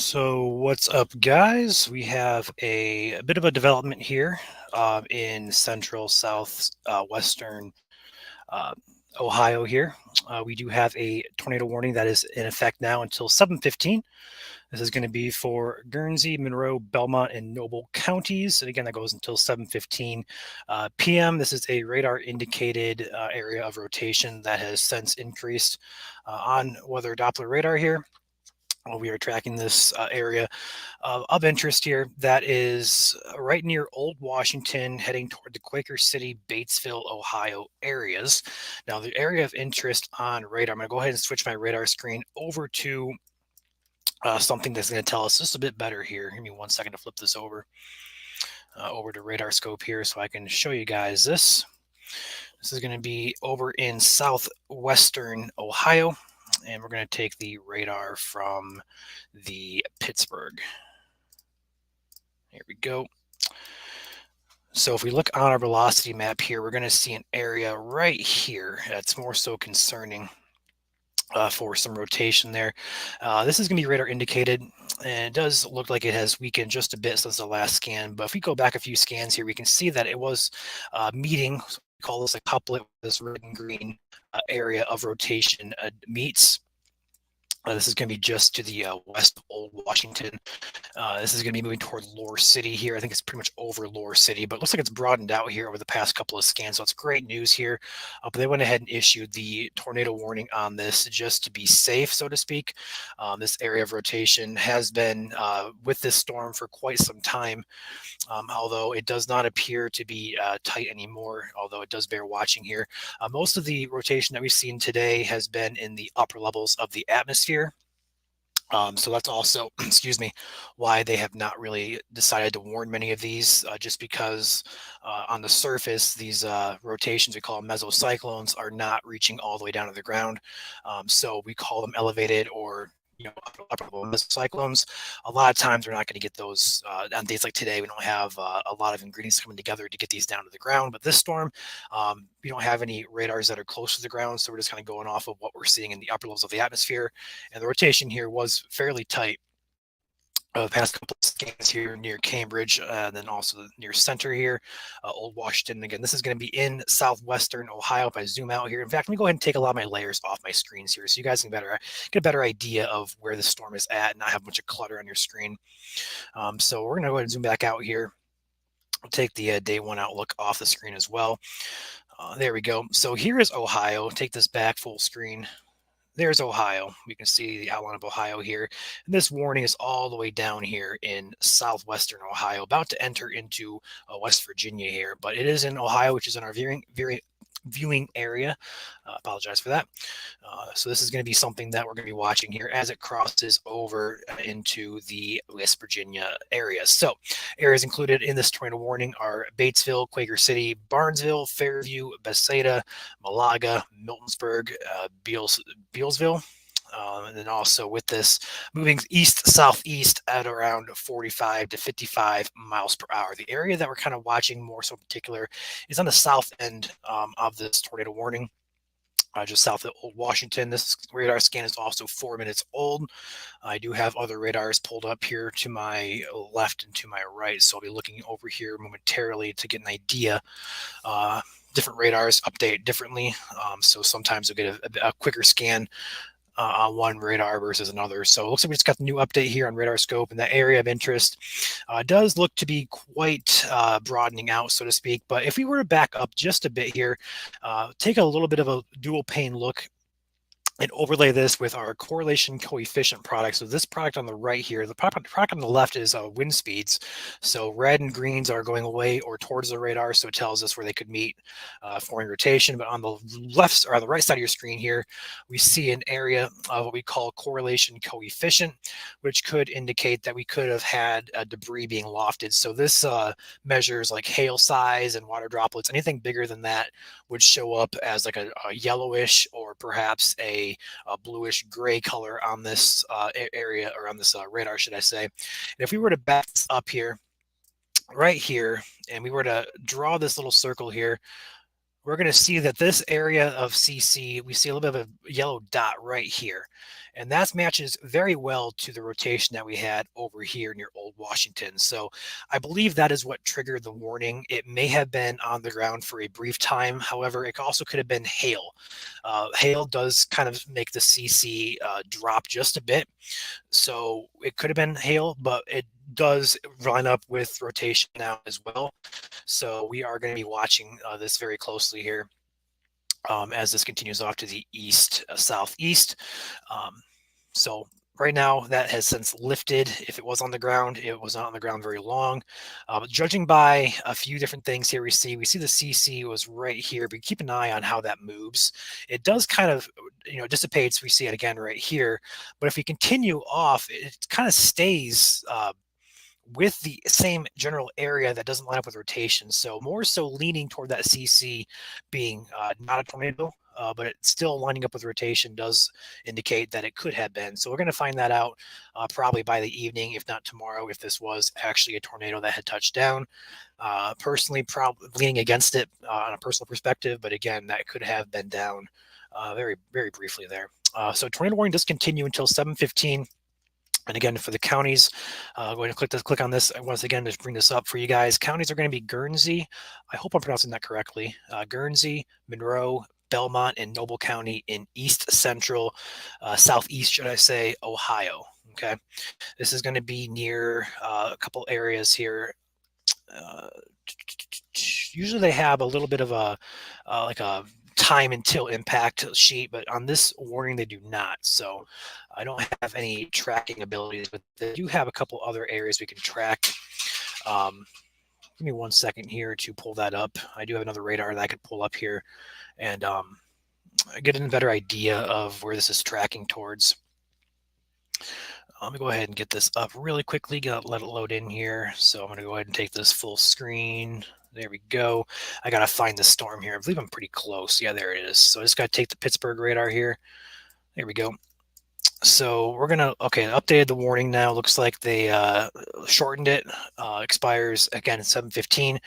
So what's up, guys? We have a bit of a development here in central south western uh, Ohio here. We do have a tornado warning that is in effect now until 7:15. This is going to be for Guernsey, Monroe, Belmont, and Noble counties. And again, that goes until 7:15 p.m. This is a radar indicated area of rotation that has since increased on weather Doppler radar here. We are tracking this area of interest here that is right near Old Washington, heading toward the Quaker City, Batesville, Ohio areas. Now, the area of interest on radar, I'm going to go ahead and switch my radar screen over to something that's going to tell us just a bit better here. Give me 1 second to flip this over to radar scope here so I can show you guys this. This is going to be over in southwestern Ohio, and we're going to take the radar from the Pittsburgh. Here we go. So if we look on our velocity map here, we're going to see an area right here that's more so concerning for some rotation there. This is going to be radar indicated, and it does look like it has weakened just a bit since the last scan. But if we go back a few scans here, we can see that it was meeting, we call this a couplet, this red and green area of rotation meets. This is going to be just to the west of Old Washington. This is going to be moving toward Lore City here. I think it's pretty much over Lore City, but it looks like it's broadened out here over the past couple of scans. So it's great news here. But they went ahead and issued the tornado warning on this just to be safe, so to speak. This area of rotation has been with this storm for quite some time, although it does not appear to be tight anymore, although it does bear watching here. Most of the rotation that we've seen today has been in the upper levels of the atmosphere. So that's also, excuse me, why they have not really decided to warn many of these, just because on the surface, these rotations, we call them mesocyclones, are not reaching all the way down to the ground. So we call them elevated or upper level mesocyclones. A lot of times we're not going to get those on days like today. We don't have a lot of ingredients coming together to get these down to the ground. But this storm, we don't have any radars that are close to the ground, so we're just kind of going off of what we're seeing in the upper levels of the atmosphere. And the rotation here was fairly tight. The past couple of scans here near Cambridge, and then also near center here, Old Washington. Again, this is going to be in southwestern Ohio. If I zoom out here, in fact, let me go ahead and take a lot of my layers off my screens here so you guys can get a better idea of where the storm is at and not have a bunch of clutter on your screen. So we're going to go ahead and zoom back out here. I'll take the day one outlook off the screen as well. There we go. So here is Ohio. Take this back full screen. There's Ohio. We can see the outline of Ohio here. And this warning is all the way down here in southwestern Ohio, about to enter into West Virginia here. But it is in Ohio, which is in our viewing area. Apologize for that. So this is going to be something that we're going to be watching here as it crosses over into the West Virginia area. So areas included in this tornado warning are Batesville, Quaker City, Barnesville, Fairview, Bethsaida, Malaga, Miltonsburg, Bealsville. And then also with this moving east-southeast at around 45 to 55 miles per hour. The area that we're kind of watching more so in particular is on the south end of this tornado warning. Just south of Old Washington. This radar scan is also 4 minutes old. I do have other radars pulled up here to my left and to my right, so I'll be looking over here momentarily to get an idea. Different radars update differently, so sometimes you'll get a quicker scan on one radar versus another. So it looks like we just got the new update here on radar scope, and that area of interest does look to be quite broadening out, so to speak. But if we were to back up just a bit here, take a little bit of a dual pane look and overlay this with our correlation coefficient product. So this product on the right here, the product on the left is wind speeds. So red and greens are going away or towards the radar, so it tells us where they could meet forming rotation. But on the left or on the right side of your screen here, we see an area of what we call correlation coefficient, which could indicate that we could have had debris being lofted. So this measures like hail size and water droplets. Anything bigger than that would show up as like a yellowish or perhaps a bluish gray color on this area, or on this radar, should I say. And if we were to back this up here, right here, and we were to draw this little circle here, we're going to see that this area of CC, we see a little bit of a yellow dot right here. And that matches very well to the rotation that we had over here near Old Washington. So I believe that is what triggered the warning. It may have been on the ground for a brief time. However, it also could have been hail. Hail does kind of make the CC drop just a bit. So it could have been hail, but it does line up with rotation now as well. So we are going to be watching this very closely here as this continues off to the east, southeast. Um, so right now that has since lifted. If it was on the ground, it was not on the ground very long. But judging by a few different things here, we see the CC was right here, but keep an eye on how that moves. It does kind of, dissipates. We see it again right here. But if we continue off, it kind of stays with the same general area that doesn't line up with rotation. So more so leaning toward that CC being not a tornado, but it's still lining up with rotation does indicate that it could have been. So we're going to find that out probably by the evening, if not tomorrow, if this was actually a tornado that had touched down. Personally, probably leaning against it on a personal perspective, but again, that could have been down very, very briefly there. So tornado warning does continue until 7:15. And again, for the counties, going to click on this once again to bring this up for you guys. Counties are going to be Guernsey. I hope I'm pronouncing that correctly. Guernsey, Monroe, Belmont, and Noble County in east central, southeast, should I say, Ohio. Okay, this is going to be near a couple areas here. Uh, Usually they have a little bit of a like a time until impact sheet, but on this warning they do not. So I don't have any tracking abilities, but they do have a couple other areas we can track. Give me 1 second here to pull that up. I do have another radar that I could pull up here and get a better idea of where this is tracking towards. Let me go ahead and get this up really quickly, let it load in here. So I'm going to go ahead and take this full screen. There we go. I got to find the storm here. I believe I'm pretty close. Yeah, there it is. So I just got to take the Pittsburgh radar here. There we go. So we're going to, okay, updated the warning now. Looks like they shortened it. Expires again at 7:15.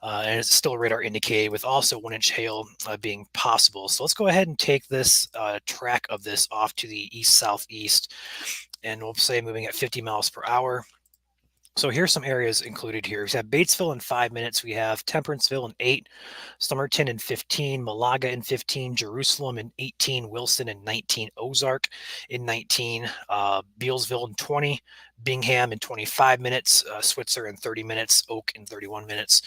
And it's still radar indicated with also 1-inch hail being possible. So let's go ahead and take this track of this off to the east-southeast. And we'll say moving at 50 miles per hour. So here's some areas included here. We have Batesville in 5 minutes. We have Temperanceville in 8, Somerton in 15, Malaga in 15, Jerusalem in 18, Wilson in 19, Ozark in 19, Bealsville in 20, Bingham in 25 minutes, Switzer in 30 minutes, Oak in 31 minutes.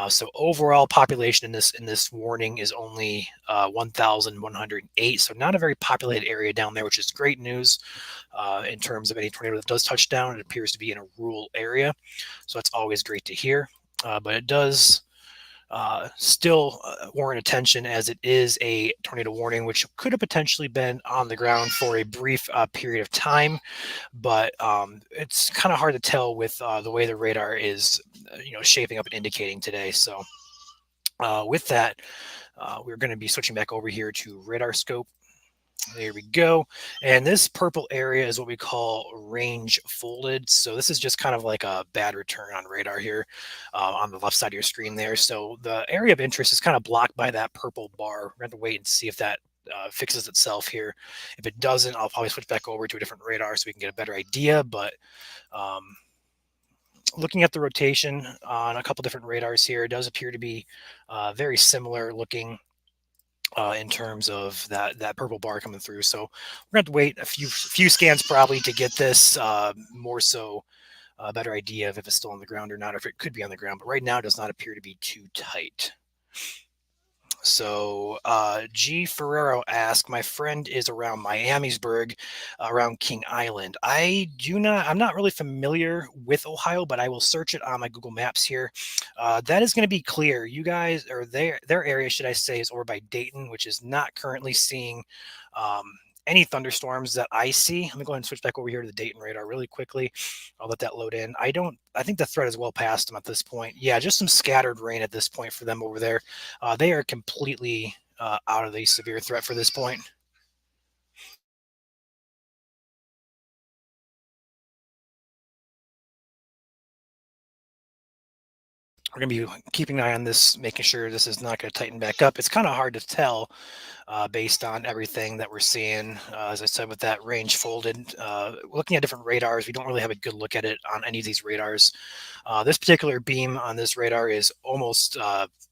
So overall population in this warning is only 1,108. So not a very populated area down there, which is great news. In terms of any tornado that does touch down, it appears to be in a rural area. So that's always great to hear. But it does still warrant attention as it is a tornado warning, which could have potentially been on the ground for a brief period of time. But it's kind of hard to tell with the way the radar is, shaping up and indicating today. So with that, we're going to be switching back over here to radar scope. There we go. And this purple area is what we call range folded. So this is just kind of like a bad return on radar here on the left side of your screen there. So the area of interest is kind of blocked by that purple bar. We're going to wait and see if that fixes itself here. If it doesn't, I'll probably switch back over to a different radar so we can get a better idea. But looking at the rotation on a couple different radars here, it does appear to be very similar looking in terms of that purple bar coming through. So we're going to have to wait a few scans probably to get this more so a better idea of if it's still on the ground or not, or if it could be on the ground. But right now it does not appear to be too tight. So G Ferrero asked, my friend is around Miamisburg, around King Island. I'm not really familiar with Ohio, but I will search it on my Google Maps here. That is going to be clear. You guys, or their area, should I say, is over by Dayton, which is not currently seeing any thunderstorms that I see. Let me go ahead and switch back over here to the Dayton radar really quickly. I'll let that load in. I think the threat is well past them at this point. Yeah, just some scattered rain at this point for them over there. They are completely out of the severe threat for this point. We're going to be keeping an eye on this, making sure this is not going to tighten back up. It's kind of hard to tell based on everything that we're seeing. As I said, with that range folded, looking at different radars, we don't really have a good look at it on any of these radars. This particular beam on this radar is almost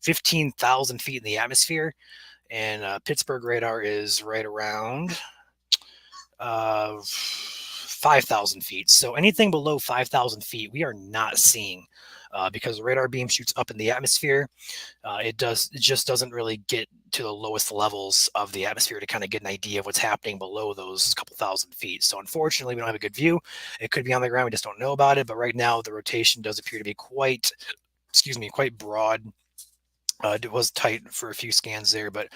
15,000 feet in the atmosphere, and Pittsburgh radar is right around 5,000 feet. So anything below 5,000 feet, we are not seeing. Because the radar beam shoots up in the atmosphere, it just doesn't really get to the lowest levels of the atmosphere to kind of get an idea of what's happening below those couple thousand feet. So unfortunately, we don't have a good view. It could be on the ground, we just don't know about it. But right now, the rotation does appear to be quite, quite broad. It was tight for a few scans there, but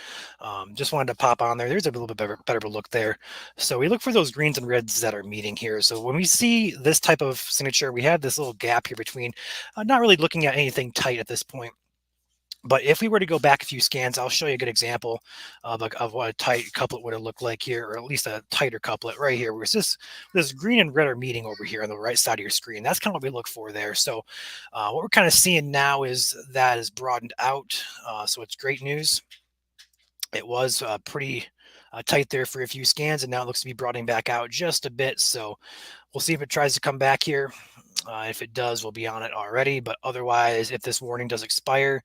just wanted to pop on there. There's a little bit better look there. So we look for those greens and reds that are meeting here. So when we see this type of signature, we have this little gap here between not really looking at anything tight at this point. But if we were to go back a few scans, I'll show you a good example of what a tight couplet would have looked like here, or at least a tighter couplet right here, where it's this green and red are meeting over here on the right side of your screen. That's kind of what we look for there. So what we're kind of seeing now is that is broadened out. So it's great news. It was pretty tight there for a few scans, and now it looks to be broadening back out just a bit. So we'll see if it tries to come back here. If it does, we'll be on it already. But otherwise, if this warning does expire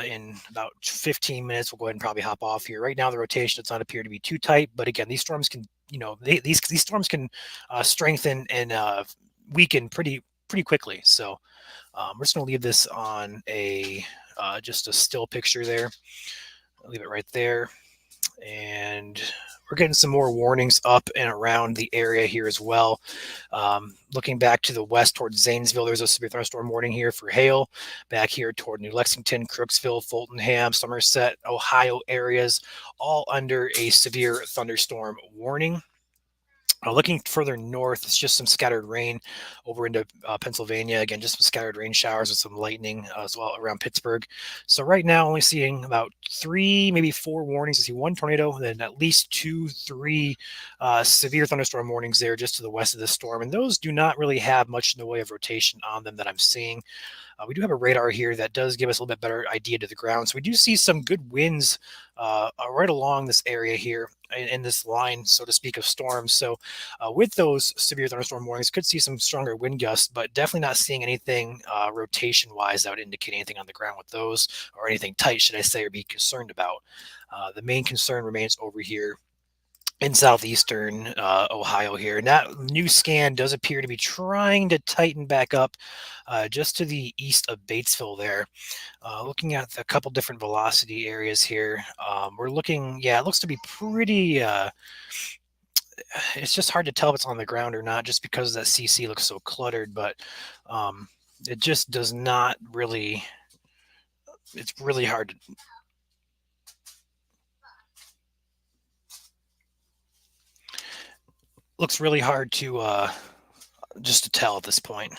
in about 15 minutes, we'll go ahead and probably hop off here. Right now, the rotation does not appear to be too tight. But again, these storms can, these storms can strengthen and weaken pretty quickly. So we're just going to leave this on a just a still picture there. I'll leave it right there. And we're getting some more warnings up and around the area here as well. Looking back to the west towards Zanesville, there's a severe thunderstorm warning here for hail. Back here toward New Lexington, Crooksville, Fultonham, Somerset, Ohio areas, all under a severe thunderstorm warning. Looking further north, it's just some scattered rain over into Pennsylvania. Again, just some scattered rain showers with some lightning as well around Pittsburgh. So right now, only seeing about 3, maybe 4 warnings. I see 1 tornado, and then at least 2, 3 severe thunderstorm warnings there just to the west of this storm. And those do not really have much in the way of rotation on them that I'm seeing. We do have a radar here that does give us a little bit better idea to the ground. So we do see some good winds right along this area here in this line, so to speak, of storms. So with those severe thunderstorm warnings, could see some stronger wind gusts, but definitely not seeing anything rotation-wise that would indicate anything on the ground with those, or anything tight, should I say, or be concerned about. The main concern remains over here in southeastern Ohio here. And that new scan does appear to be trying to tighten back up just to the east of Batesville there. Looking at a couple different velocity areas here, we're looking, yeah, it looks to be pretty, it's just hard to tell if it's on the ground or not just because that CC looks so cluttered, but it just does not really, it's really hard to, looks really hard to just to tell at this point.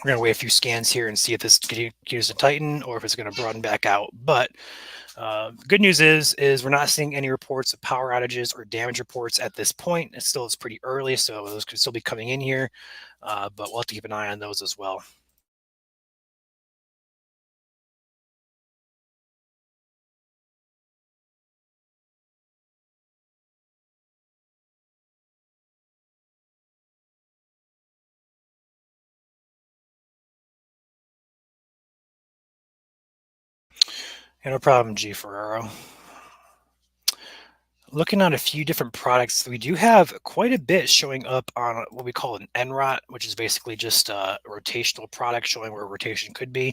We're going to wait a few scans here and see if this continues to tighten or if it's going to broaden back out. But good news is we're not seeing any reports of power outages or damage reports at this point. It's pretty early, so those could still be coming in here, but we'll have to keep an eye on those as well. Yeah, no problem, G. Ferraro. Looking at a few different products, we do have quite a bit showing up on what we call an NROT, which is basically just a rotational product showing where rotation could be.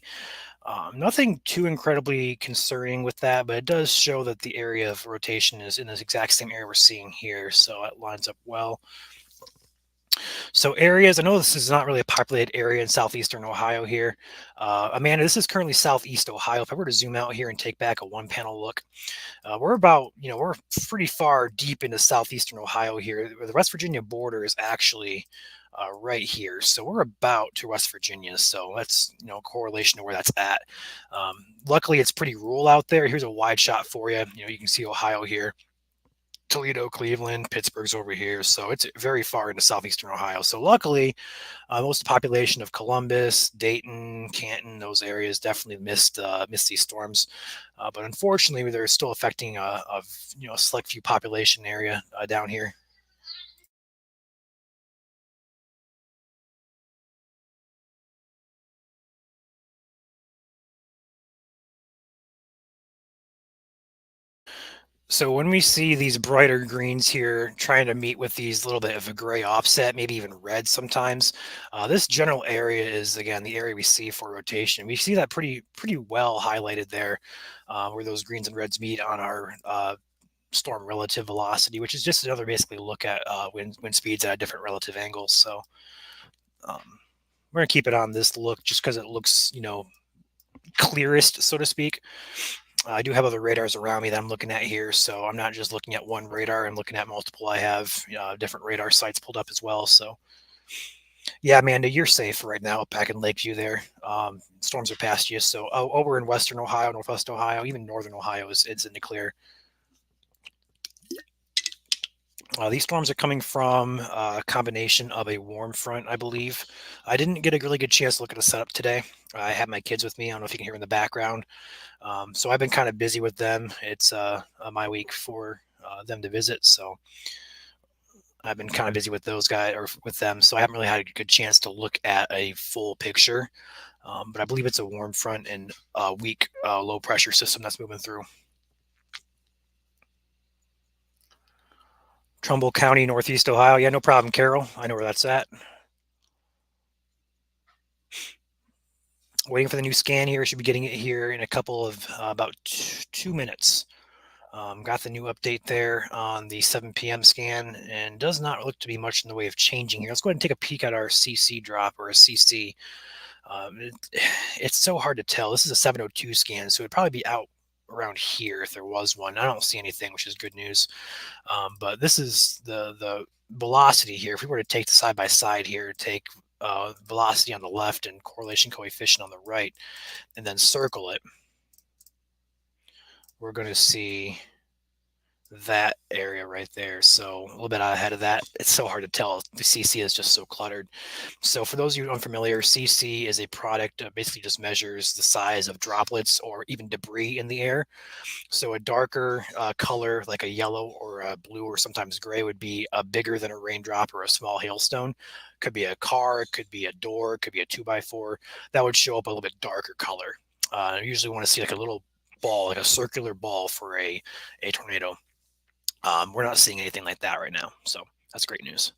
Nothing too incredibly concerning with that, but it does show that the area of rotation is in this exact same area we're seeing here, so it lines up well. So areas, I know this is not really a populated area in southeastern Ohio here. Amanda, this is currently southeast Ohio. If I were to zoom out here and take back a one panel look, we're about, we're pretty far deep into southeastern Ohio here. The West Virginia border is actually right here. So we're about to West Virginia. So that's, correlation to where that's at. Luckily, it's pretty rural out there. Here's a wide shot for you. You can see Ohio here. Toledo, Cleveland, Pittsburgh's over here. So it's very far into southeastern Ohio. So luckily, most of the population of Columbus, Dayton, Canton, those areas definitely missed these storms. But unfortunately, they're still affecting a select few population area down here. So when we see these brighter greens here trying to meet with these little bit of a gray offset, maybe even red sometimes, this general area is again the area we see for rotation. We see that pretty well highlighted there, where those greens and reds meet on our storm relative velocity, which is just another basically look at wind speeds at different relative angles. So we're gonna keep it on this look just because it looks clearest, so to speak. I do have other radars around me that I'm looking at here, so I'm not just looking at one radar. I'm looking at multiple. I have different radar sites pulled up as well. So yeah, Amanda, you're safe right now back in Lakeview there. Storms are past you. So over in Western Ohio, Northwest Ohio, even Northern Ohio it's in the clear. These storms are coming from a combination of a warm front, I believe. I didn't get a really good chance to look at the setup today. I had my kids with me. I don't know if you can hear in the background. So I've been kind of busy with them. It's my week for them to visit. So I've been kind of busy with those guys or with them. So I haven't really had a good chance to look at a full picture. But I believe it's a warm front and a weak low pressure system that's moving through. Trumbull County, Northeast Ohio. Yeah, no problem, Carol. I know where that's at. Waiting for the new scan here. Should be getting it here in a couple of about 2 minutes. Got the new update there on the 7 p.m. scan and does not look to be much in the way of changing here. Let's go ahead and take a peek at our CC drop or a CC. It's so hard to tell. This is a 702 scan, so it'd probably be out around here if there was one. I don't see anything, which is good news. But this is the velocity here. If we were to take the side by side here, take velocity on the left and correlation coefficient on the right, and then circle it, we're going to see that area right there. So a little bit out ahead of that. It's so hard to tell. The CC is just so cluttered. So for those of you unfamiliar, CC is a product that basically just measures the size of droplets or even debris in the air. So a darker color, like a yellow or a blue or sometimes gray, would be bigger than a raindrop or a small hailstone. Could be a car, it could be a door, it could be a 2x4. That would show up a little bit darker color. I usually want to see like a little ball, like a circular ball for a tornado. We're not seeing anything like that right now, so that's great news.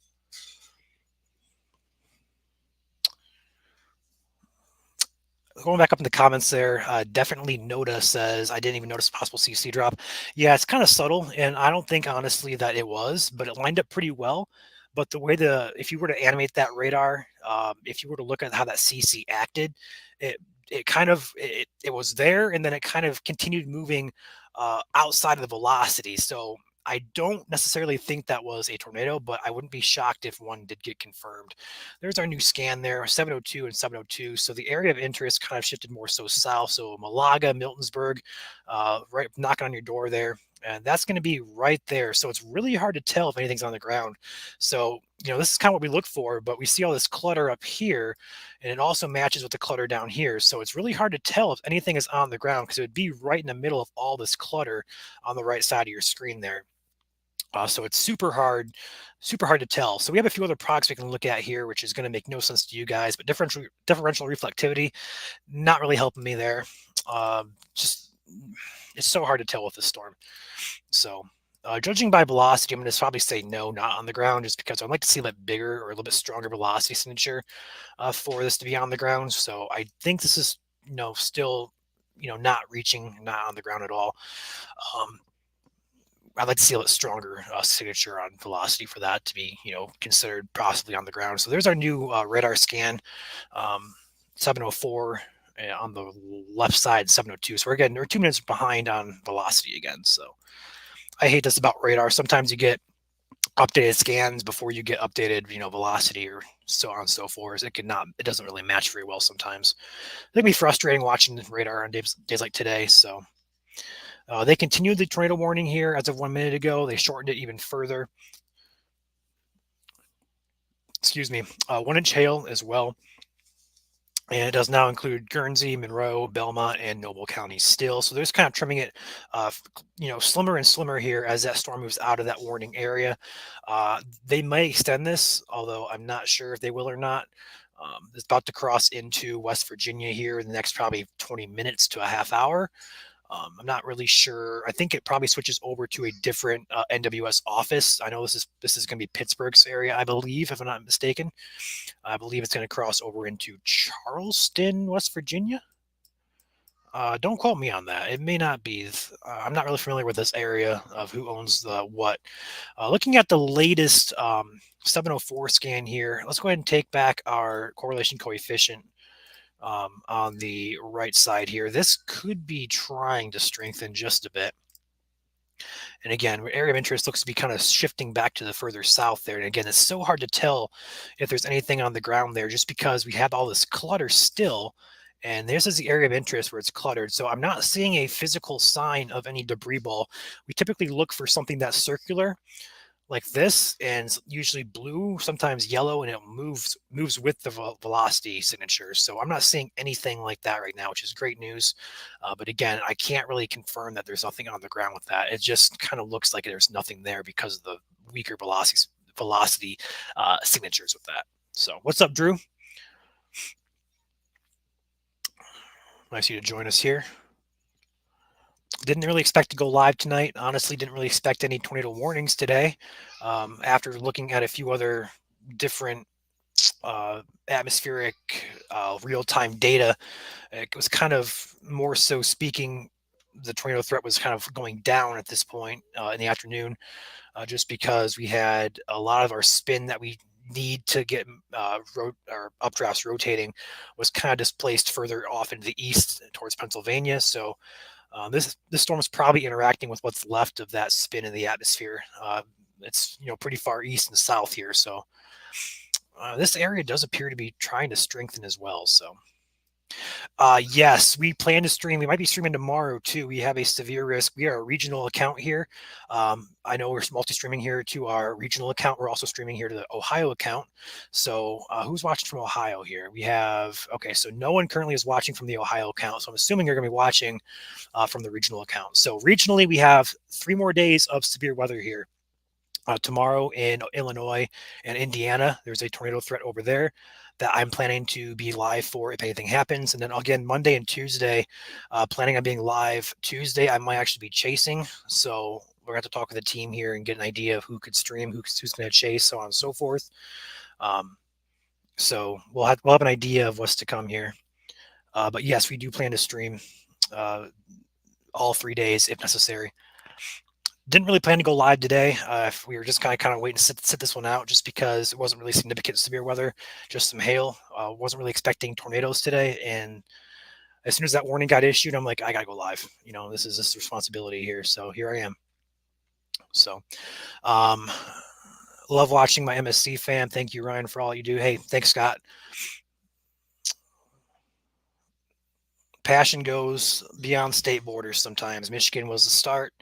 Going back up in the comments there, definitely Noda says, I didn't even notice possible CC drop. Yeah, it's kind of subtle, and I don't think honestly that it was, but it lined up pretty well. But the way if you were to animate that radar, if you were to look at how that CC acted, it it was there, and then it kind of continued moving outside of the velocity. So I don't necessarily think that was a tornado, but I wouldn't be shocked if one did get confirmed. There's our new scan there, 702 and 702. So the area of interest kind of shifted more so south. So Malaga, Miltonsburg, right knocking on your door there. And that's going to be right there. So it's really hard to tell if anything's on the ground. So, this is kind of what we look for, but we see all this clutter up here, and it also matches with the clutter down here. So it's really hard to tell if anything is on the ground because it would be right in the middle of all this clutter on the right side of your screen there. So it's super hard to tell. So we have a few other products we can look at here, which is going to make no sense to you guys, but differential reflectivity, not really helping me there. Just it's so hard to tell with this storm. So judging by velocity, I'm going to probably say no, not on the ground, just because I'd like to see that bigger or a little bit stronger velocity signature for this to be on the ground. So I think this is still not reaching, not on the ground at all. I'd like to see a little stronger signature on velocity for that to be, considered possibly on the ground. So there's our new radar scan, 704 on the left side, 702. So we're 2 minutes behind on velocity again. So I hate this about radar. Sometimes you get updated scans before you get updated, velocity or so on and so forth. It doesn't really match very well sometimes. It can be frustrating watching the radar on days like today. So they continued the tornado warning here as of 1 minute ago. They shortened it even further. Excuse me. 1 inch hail as well. And it does now include Guernsey, Monroe, Belmont, and Noble counties still. So they're just kind of trimming it, slimmer and slimmer here as that storm moves out of that warning area. They may extend this, although I'm not sure if they will or not. It's about to cross into West Virginia here in the next probably 20 minutes to a half hour. I'm not really sure. I think it probably switches over to a different NWS office. I know this is going to be Pittsburgh's area, I believe, if I'm not mistaken. I believe it's going to cross over into Charleston, West Virginia. Don't quote me on that. It may not be. I'm not really familiar with this area of who owns the what. Looking at the latest 704 scan here, let's go ahead and take back our correlation coefficient on the right side here. This could be trying to strengthen just a bit. And again, area of interest looks to be kind of shifting back to the further south there. And again, it's so hard to tell if there's anything on the ground there just because we have all this clutter still. And this is the area of interest where it's cluttered. So I'm not seeing a physical sign of any debris ball. We typically look for something that's circular like this, and it's usually blue, sometimes yellow, and it moves with the velocity signatures. So I'm not seeing anything like that right now, which is great news. But again, I can't really confirm that there's nothing on the ground with that. It just kind of looks like there's nothing there because of the weaker velocity signatures with that. So what's up, Drew? Nice of you to join us here. Didn't really expect to go live tonight. Honestly, didn't really expect any tornado warnings today. After looking at a few other different atmospheric real-time data, it was kind of more so speaking. The tornado threat was kind of going down at this point in the afternoon, just because we had a lot of our spin that we need to get our updrafts rotating was kind of displaced further off into the east towards Pennsylvania. So this storm is probably interacting with what's left of that spin in the atmosphere. It's pretty far east and south here, so this area does appear to be trying to strengthen as well. So yes, we plan to stream. We might be streaming tomorrow too. We have a severe risk. We are a regional account here. I know we're multi-streaming here to our regional account. We're also streaming here to the Ohio account. So who's watching from Ohio here? We have, okay, so no one currently is watching from the Ohio account. So I'm assuming you're going to be watching from the regional account. So regionally, we have 3 more days of severe weather here. Tomorrow in Illinois and Indiana, there's a tornado threat over there that I'm planning to be live for if anything happens. And then again, Monday and Tuesday, planning on being live. Tuesday, I might actually be chasing. So we're going to have to talk with the team here and get an idea of who could stream, who's going to chase, so on and so forth. So we'll have an idea of what's to come here. But yes, we do plan to stream all 3 days if necessary. Didn't really plan to go live today. We were just kind of waiting to sit this one out just because it wasn't really significant severe weather, just some hail. Wasn't really expecting tornadoes today. And as soon as that warning got issued, I'm like, I got to go live. This is this responsibility here. So here I am. So love watching my MSC fam. Thank you, Ryan, for all you do. Hey, thanks, Scott. Passion goes beyond state borders sometimes. Michigan was the start.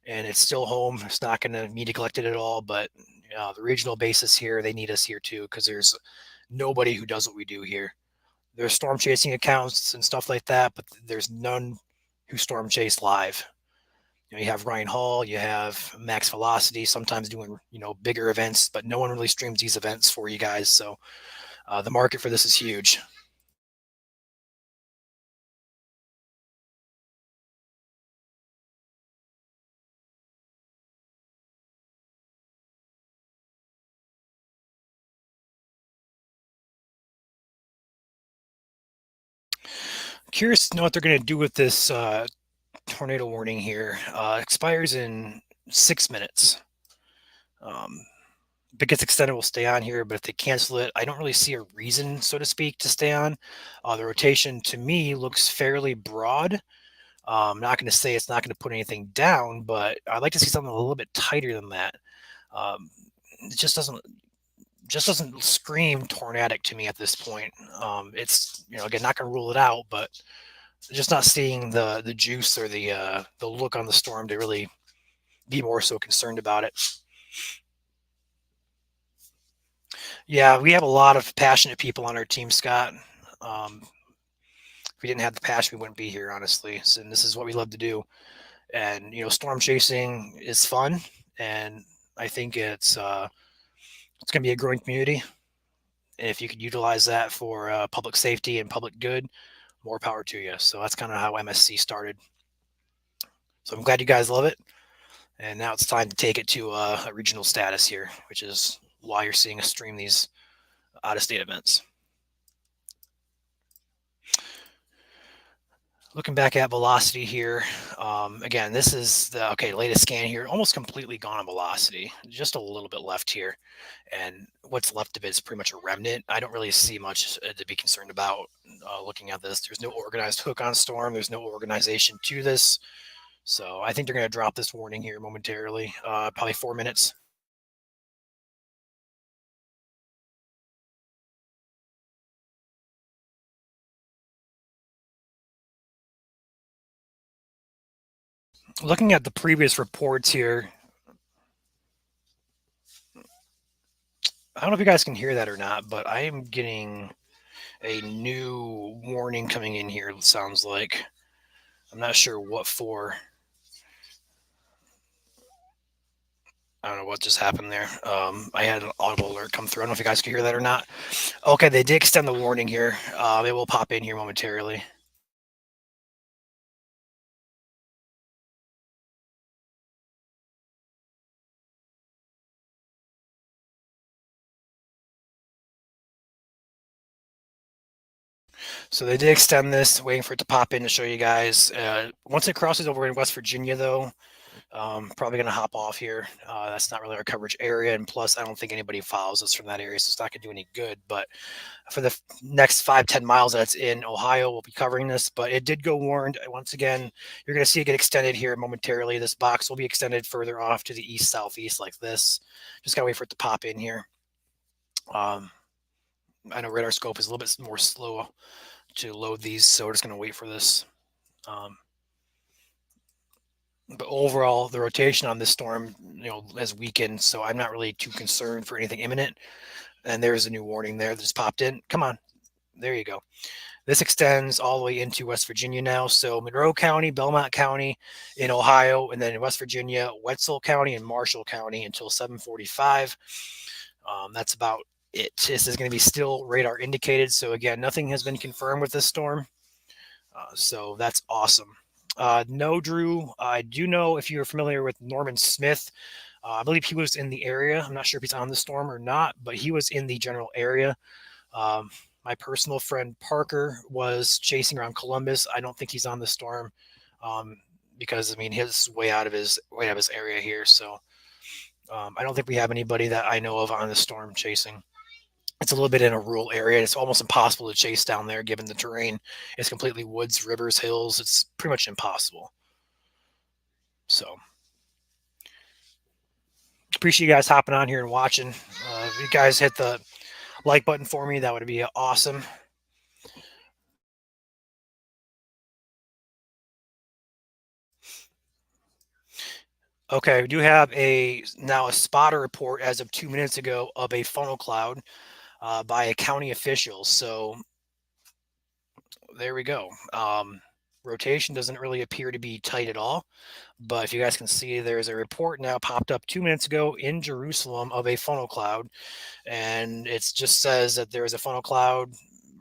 And it's still home. It's not going to be neglected at all. But the regional basis here, they need us here too, because there's nobody who does what we do here. There's storm chasing accounts and stuff like that, but there's none who storm chase live. You have Ryan Hall, you have Max Velocity, sometimes doing bigger events, but no one really streams these events for you guys. So the market for this is huge. Curious to know what they're going to do with this tornado warning here. Expires in 6 minutes. If it gets extended, we'll stay on here, but if they cancel it, I don't really see a reason, so to speak, to stay on. The rotation to me looks fairly broad. I'm not going to say it's not going to put anything down, but I'd like to see something a little bit tighter than that. Um, it just doesn't scream tornadic to me at this point. It's again not going to rule it out, but just not seeing the juice or the look on the storm to really be more so concerned about it. Yeah, we have a lot of passionate people on our team, Scott. If we didn't have the passion, we wouldn't be here, honestly. So, and this is what we love to do. And storm chasing is fun, and I think it's going to be a growing community. And if you could utilize that for public safety and public good, more power to you. So that's kind of how MSC started. So I'm glad you guys love it. And now it's time to take it to a regional status here, which is why you're seeing us stream these out of state events. Looking back at velocity here, again, this is the latest scan here, almost completely gone on velocity, just a little bit left here, and what's left of it is pretty much a remnant. I don't really see much to be concerned about looking at this. There's no organized hook on storm. There's no organization to this, so I think they're going to drop this warning here momentarily, probably 4 minutes. Looking at the previous reports here, I don't know if you guys can hear that or not, but I am getting a new warning coming in here, it sounds like. I'm not sure what for. I don't know what just happened there. I had an audible alert come through. I don't know if you guys can hear that or not. Okay, they did extend the warning here. It will pop in here momentarily. So they did extend this, waiting for it to pop in to show you guys. Once it crosses over in West Virginia, though, probably going to hop off here. That's not really our coverage area, and plus, I don't think anybody follows us from that area, so it's not going to do any good. But for the next 5-10 miles that's in Ohio, we'll be covering this. But it did go warned. Once again, you're going to see it get extended here momentarily. This box will be extended further off to the east southeast like this. Just got to wait for it to pop in here. Um, I know radar scope is a little bit more slow to load these, so we're just going to wait for this. Um, but overall, the rotation on this storm, has weakened, so I'm not really too concerned for anything imminent. And there's a new warning there that just popped in. Come on, there you go. This extends all the way into West Virginia now. So Monroe County, Belmont County in Ohio, and then in West Virginia, Wetzel County and Marshall County until 7:45. That's about it. This is going to be still radar indicated. So again, nothing has been confirmed with this storm. So that's awesome. No, Drew. I do know if you're familiar with Norman Smith. I believe he was in the area. I'm not sure if he's on the storm or not, but he was in the general area. My personal friend Parker was chasing around Columbus. I don't think he's on the storm because I mean his way out of his area here. So I don't think we have anybody that I know of on the storm chasing. It's a little bit in a rural area. It's almost impossible to chase down there given the terrain. It's completely woods, rivers, hills. It's pretty much impossible. So appreciate you guys hopping on here and watching. If you guys hit the like button for me, that would be awesome. Okay, we do have a spotter report as of 2 minutes ago of a funnel cloud by a county official. So there we go. Rotation doesn't really appear to be tight at all. But if you guys can see, there's a report now popped up 2 minutes ago in Jerusalem of a funnel cloud. And it just says that there is a funnel cloud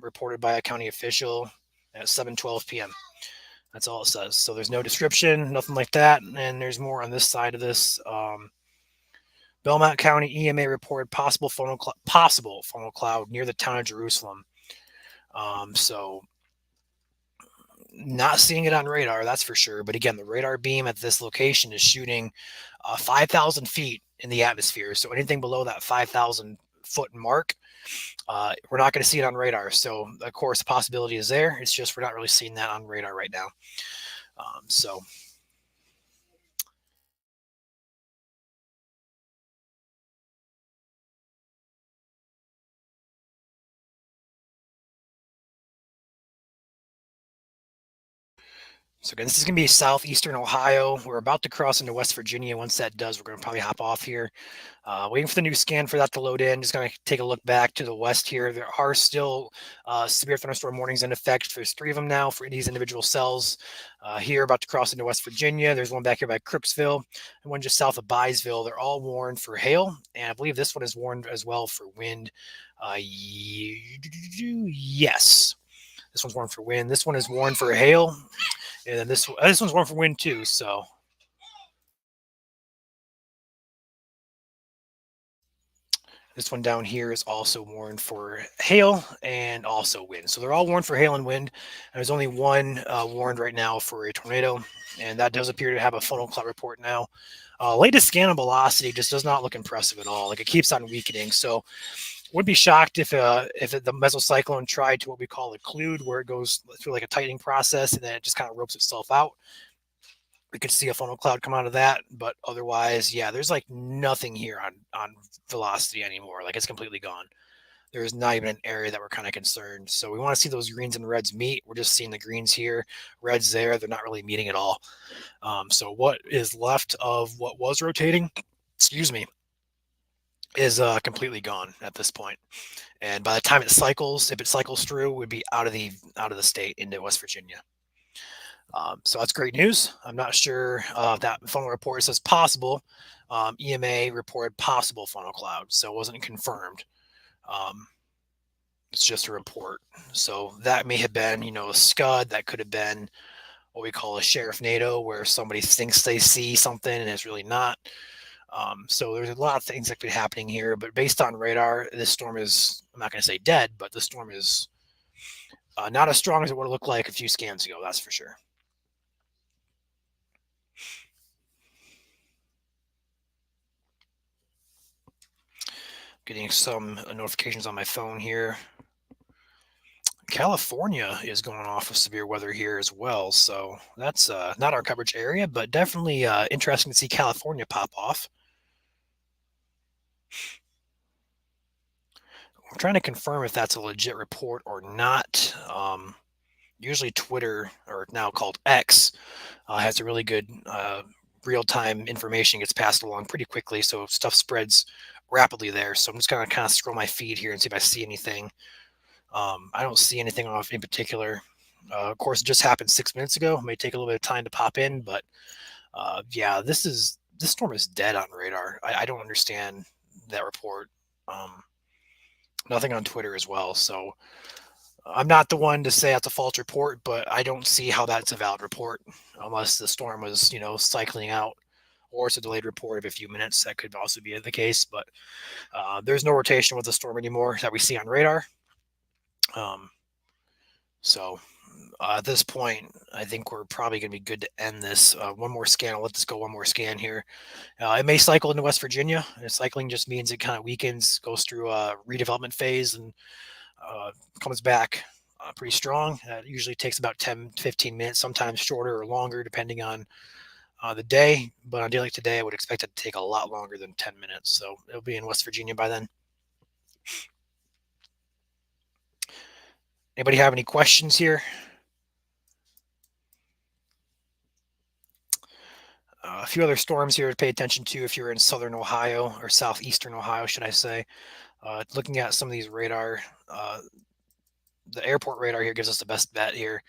reported by a county official at 7:12 p.m. That's all it says. So there's no description, nothing like that. And there's more on this side of this. Belmont County EMA reported possible funnel cloud near the town of Jerusalem. So not seeing it on radar, that's for sure. But again, the radar beam at this location is shooting 5,000 feet in the atmosphere. So anything below that 5,000 foot mark, we're not going to see it on radar. So of course, the possibility is there. It's just we're not really seeing that on radar right now. So So again, this is going to be southeastern Ohio. We're about to cross into West Virginia. Once that does, we're going to probably hop off here. Waiting for the new scan for that to load in. Just going to take a look back to the west here. There are still severe thunderstorm warnings in effect. There's 3 of them now for these individual cells. Here, about to cross into West Virginia. There's one back here by Crooksville and one just south of Byesville. They're all warned for hail, and I believe this one is warned as well for wind. Yes, this one's warned for wind. This one is warned for hail, and then this one's warned for wind too. So this one down here is also warned for hail and also wind. So they're all warned for hail and wind. And there's only one warned right now for a tornado, and that does appear to have a funnel cloud report now. Latest scan of velocity just does not look impressive at all. Like, it keeps on weakening. So would be shocked if the mesocyclone tried to what we call occlude, where it goes through like a tightening process and then it just kind of ropes itself out. We could see a funnel cloud come out of that, but otherwise, yeah, there's like nothing here on velocity anymore. Like, it's completely gone. There's not even an area that we're kind of concerned. So we want to see those greens and reds meet. We're just seeing the greens here, reds there. They're not really meeting at all. So what is left of what was rotating, excuse me, is completely gone at this point. And by the time it cycles, if it cycles through, would be out of the state into West Virginia. So that's great news. I'm not sure that funnel report says possible. EMA reported possible funnel cloud, so it wasn't confirmed. It's just a report. So that may have been, a scud. That could have been what we call a sheriff NATO, where somebody thinks they see something and it's really not. So there's a lot of things that could be happening here, but based on radar, this storm is, I'm not going to say dead, but the storm is not as strong as it would have looked like a few scans ago, that's for sure. Getting some notifications on my phone here. California is going off with severe weather here as well, so that's not our coverage area, but definitely interesting to see California pop off. I'm trying to confirm if that's a legit report or not. Usually Twitter, or now called X, has a really good real-time information, gets passed along pretty quickly, so stuff spreads rapidly there. So I'm just going to kind of scroll my feed here and see if I see anything. I don't see anything off in particular. Of course, it just happened 6 minutes ago. It may take a little bit of time to pop in, but yeah, this storm is dead on radar. I don't understand that report. Nothing on Twitter as well. So I'm not the one to say that's a false report, but I don't see how that's a valid report unless the storm was, cycling out, or it's a delayed report of a few minutes. That could also be the case, but there's no rotation with the storm anymore that we see on radar. So at this point, I think we're probably going to be good to end this. One more scan. I'll let this go one more scan here. It may cycle into West Virginia. And cycling just means it kind of weakens, goes through a redevelopment phase, and comes back pretty strong. It usually takes about 10, 15 minutes, sometimes shorter or longer, depending on the day. But on a day like today, I would expect it to take a lot longer than 10 minutes. So it'll be in West Virginia by then. Anybody have any questions here? A few other storms here to pay attention to if you're in southern Ohio, or southeastern Ohio, should I say. Looking at some of these radar, the airport radar here gives us the best bet here.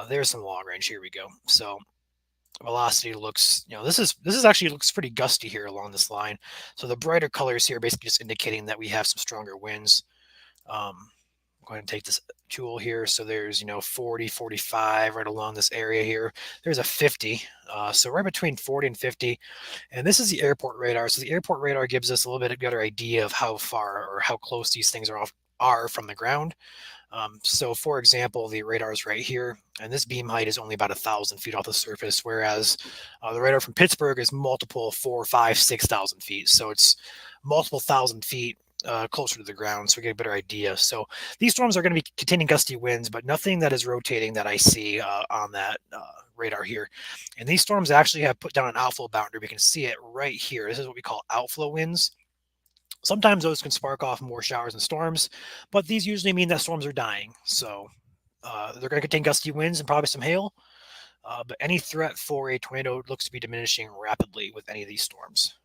There's some long range. Here we go. So velocity looks, this is actually looks pretty gusty here along this line. So the brighter colors here basically just indicating that we have some stronger winds. I'm going to take this tool here. So there's, 40, 45 right along this area here. There's a 50. So right between 40 and 50. And this is the airport radar. So the airport radar gives us a little bit better idea of how far or how close these things are from the ground. So for example, the radar is right here, and this beam height is only about 1,000 feet off the surface, whereas the radar from Pittsburgh is multiple 4, 5, 6,000 feet. So it's multiple thousand feet closer to the ground, so we get a better idea. So these storms are going to be containing gusty winds, but nothing that is rotating that I see on that radar here. And these storms actually have put down an outflow boundary. We can see it right here. This is what we call outflow winds. Sometimes those can spark off more showers and storms, but these usually mean that storms are dying. So they're going to contain gusty winds and probably some hail. But any threat for a tornado looks to be diminishing rapidly with any of these storms.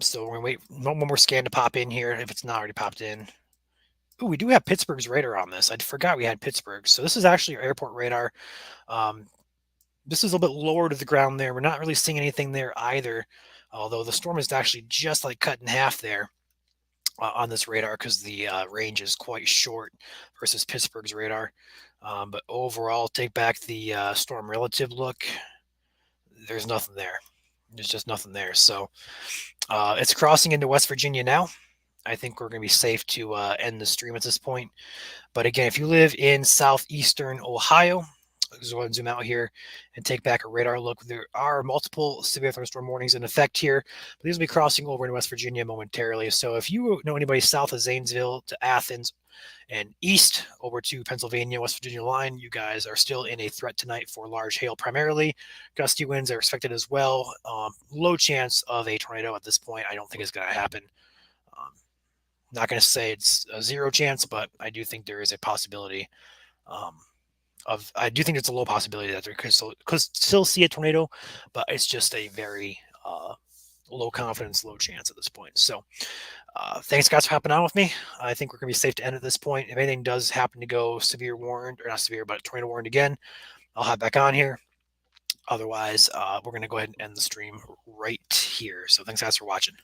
So we're going to wait one more scan to pop in here if it's not already popped in. Ooh, we do have Pittsburgh's radar on this. I forgot we had Pittsburgh. So this is actually our airport radar. Um, this is a little bit lower to the ground there. We're not really seeing anything there either, although the storm is actually just like cut in half there on this radar because the range is quite short versus Pittsburgh's radar. But overall, take back the storm relative look. There's nothing there. There's just nothing there. So it's crossing into West Virginia now. I think we're going to be safe to end the stream at this point. But again, if you live in southeastern Ohio, let's go ahead and zoom out here and take back a radar look. There are multiple severe thunderstorm warnings in effect here, but these will be crossing over in West Virginia momentarily. So if you know anybody south of Zanesville to Athens and east over to Pennsylvania, West Virginia line, you guys are still in a threat tonight for large hail primarily. Gusty winds are expected as well. Low chance of a tornado at this point. I don't think it's going to happen. Not going to say it's a zero chance, but I do think there is a possibility I do think it's a low possibility that there could still see a tornado, but it's just a very low confidence, low chance at this point. So thanks guys for hopping on with me. I think we're going to be safe to end at this point. If anything does happen to go severe warned, or not severe, but tornado warned again, I'll hop back on here. Otherwise, we're going to go ahead and end the stream right here. So thanks guys for watching.